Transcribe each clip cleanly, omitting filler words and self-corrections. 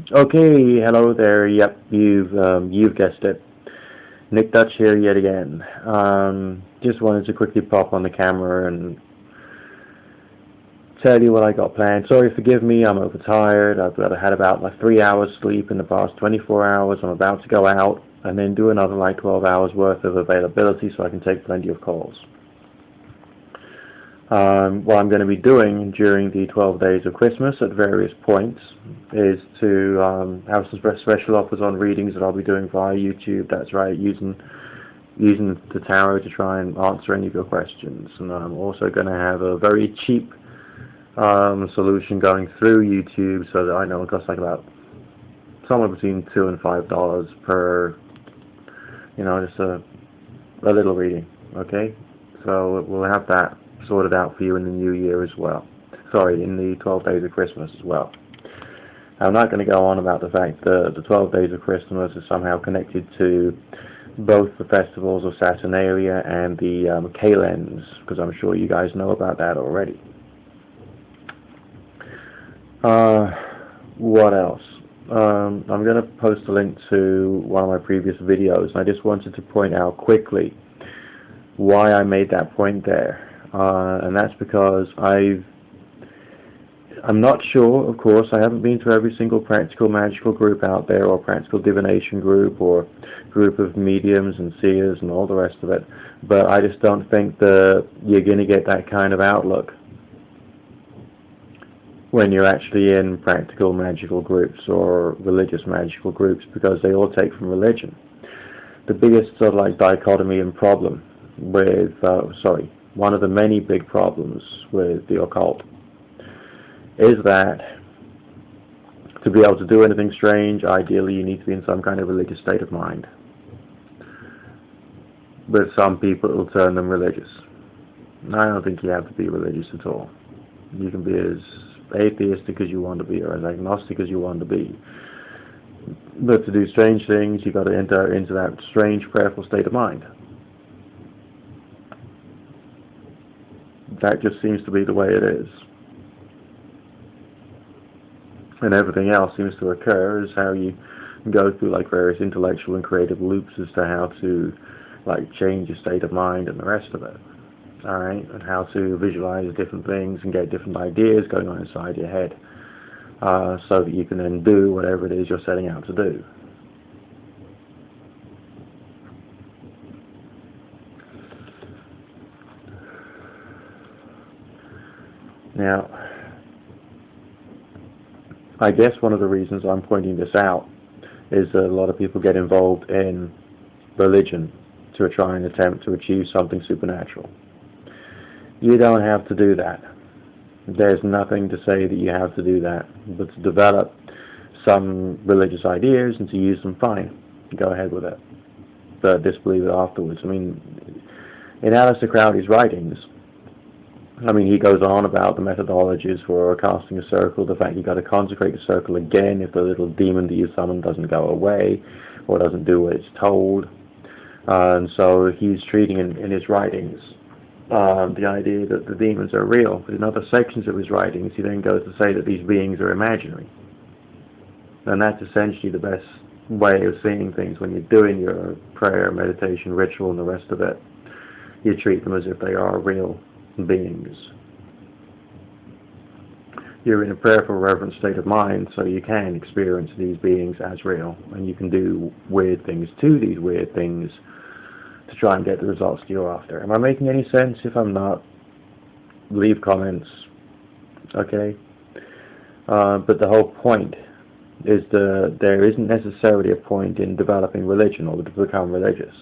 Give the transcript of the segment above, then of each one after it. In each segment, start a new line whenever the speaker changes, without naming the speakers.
Okay, hello there. Yep, you've guessed it. NickDutch here yet again. Just wanted to quickly pop on the camera and tell you what I got planned. Sorry, forgive me. I'm overtired. Had about like 3 hours sleep in the past 24 hours. I'm about to go out and then do another like 12 hours worth of availability so I can take plenty of calls. What I'm going to be doing during the 12 days of Christmas at various points is to have some special offers on readings that I'll be doing via YouTube. That's right, using the tarot to try and answer any of your questions. And I'm also going to have a very cheap solution going through YouTube, so that I know it costs like about somewhere between $2 and $5 per, just a little reading. Okay, so we'll have that sorted out for you in the new year as well. Sorry, in the 12 days of Christmas as well. I'm not going to go on about the fact that the 12 days of Christmas is somehow connected to both the festivals of Saturnalia and the Kalends, because I'm sure you guys know about that already. What else? I'm going to post a link to one of my previous videos, and I just wanted to point out quickly why I made that point there. And that's because I'm not sure, of course, I haven't been to every single practical magical group out there, or practical divination group, or group of mediums and seers and all the rest of it, but I just don't think that you're going to get that kind of outlook when you're actually in practical magical groups or religious magical groups, because they all take from religion. The biggest sort of like dichotomy and problem with, one of the many big problems with the occult is that to be able to do anything strange, ideally you need to be in some kind of religious state of mind. But some people, it will turn them religious. I don't think you have to be religious at all. You can be as atheistic as you want to be, or as agnostic as you want to be. But to do strange things, you've got to enter into that strange, prayerful state of mind. That just seems to be the way it is. And everything else seems to occur is how you go through like various intellectual and creative loops as to how to like change your state of mind and the rest of it. Alright? And how to visualize different things and get different ideas going on inside your head, so that you can then do whatever it is you're setting out to do. Now, I guess one of the reasons I'm pointing this out is that a lot of people get involved in religion to try and attempt to achieve something supernatural. You don't have to do that. There's nothing to say that you have to do that, but to develop some religious ideas and to use them, fine. Go ahead with it. But disbelieve it afterwards. I mean, in Aleister Crowley's writings, he goes on about the methodologies for casting a circle, the fact you've got to consecrate the circle again if the little demon that you summon doesn't go away or doesn't do what it's told. And so he's treating in his writings the idea that the demons are real. But in other sections of his writings, he then goes to say that these beings are imaginary. And that's essentially the best way of seeing things. When you're doing your prayer, meditation, ritual, and the rest of it, you treat them as if they are real beings. You're in a prayerful, reverent state of mind, so you can experience these beings as real, and you can do weird things to these weird things to try and get the results you're after. Am I making any sense? If I'm not, leave comments. Okay? But the whole point is that there isn't necessarily a point in developing religion or to become religious.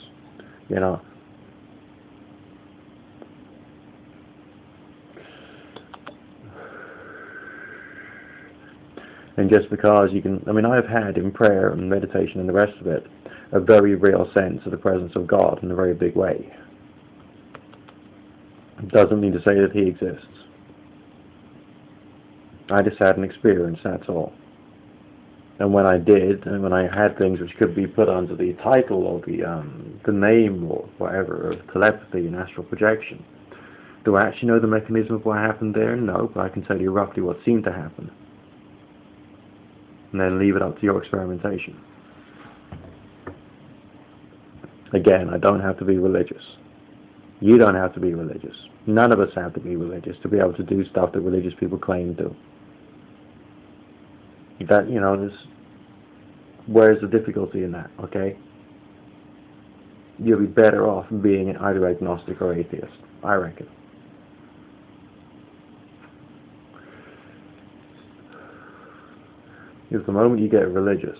And just because you can, I've had in prayer and meditation and the rest of it a very real sense of the presence of God in a very big way. It doesn't mean to say that He exists. I just had an experience, that's all. And when I did, and when I had things which could be put under the title or the name or whatever of telepathy and astral projection, do I actually know the mechanism of what happened there? No, but I can tell you roughly what seemed to happen. and then leave it up to your experimentation. Again, I don't have to be religious. You don't have to be religious. None of us have to be religious to be able to do stuff that religious people claim to. That, you know, where's the difficulty in that, okay? You'll be better off being either agnostic or atheist, I reckon. Because the moment you get religious,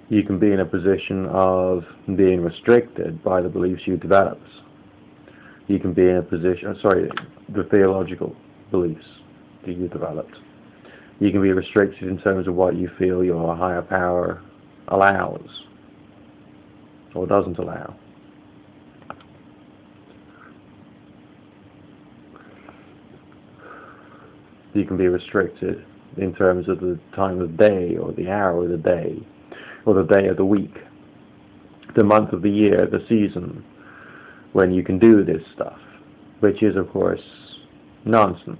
you can be in a position of being restricted by the beliefs you develop. You can be in a position, the theological beliefs that you developed. You can be restricted in terms of what you feel your higher power allows or doesn't allow. You can be restricted in terms of the time of day or the hour of the day or the day of the week, the month of the year, the season when you can do this stuff, which is of course nonsense.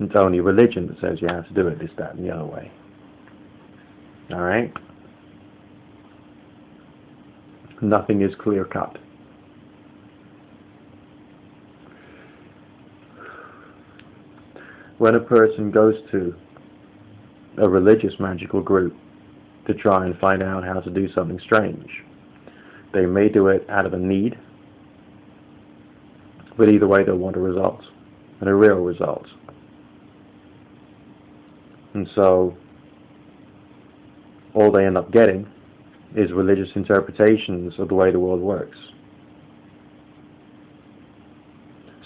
It's only religion that says you have to do it this, that, and the other way. Alright? Nothing is clear cut. When a person goes to a religious magical group to try and find out how to do something strange, they may do it out of a need, but either way they'll want a result, and a real result. And so all they end up getting is religious interpretations of the way the world works.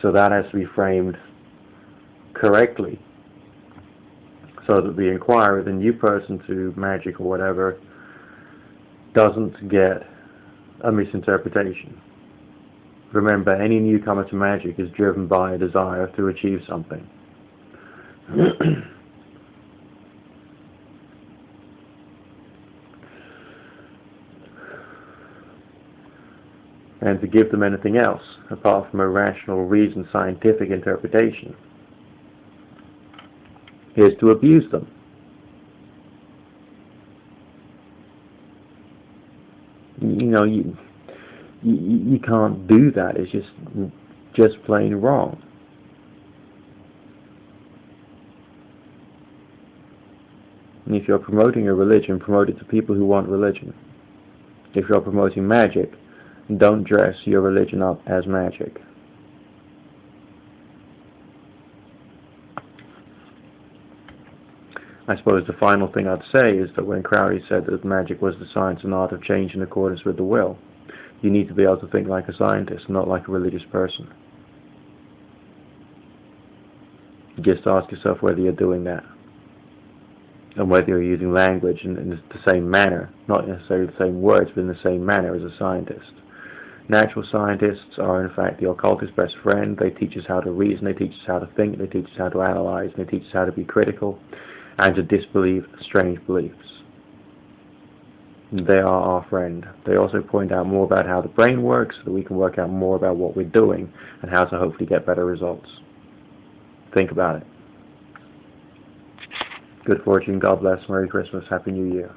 So that has to be framed correctly, so that the inquirer, the new person to magic or whatever, doesn't get a misinterpretation. Remember, any newcomer to magic is driven by a desire to achieve something. And to give them anything else, apart from a rational, reasoned, scientific interpretation, is to abuse them. You know, you can't do that. It's just plain wrong. And if you're promoting a religion, promote it to people who want religion. If you're promoting magic, don't dress your religion up as magic. I suppose the final thing I'd say is that when Crowley said that magic was the science and art of change in accordance with the will, you need to be able to think like a scientist, not like a religious person. Just ask yourself whether you're doing that, and whether you're using language in the same manner, not necessarily the same words, but in the same manner as a scientist. Natural scientists are in fact the occultist's best friend. They teach us how to reason, they teach us how to think, they teach us how to analyze, and they teach us how to be critical and to disbelieve strange beliefs. They are our friend. They also point out more about how the brain works so that we can work out more about what we're doing and how to hopefully get better results. Think about it. Good fortune, God bless, Merry Christmas, Happy New Year.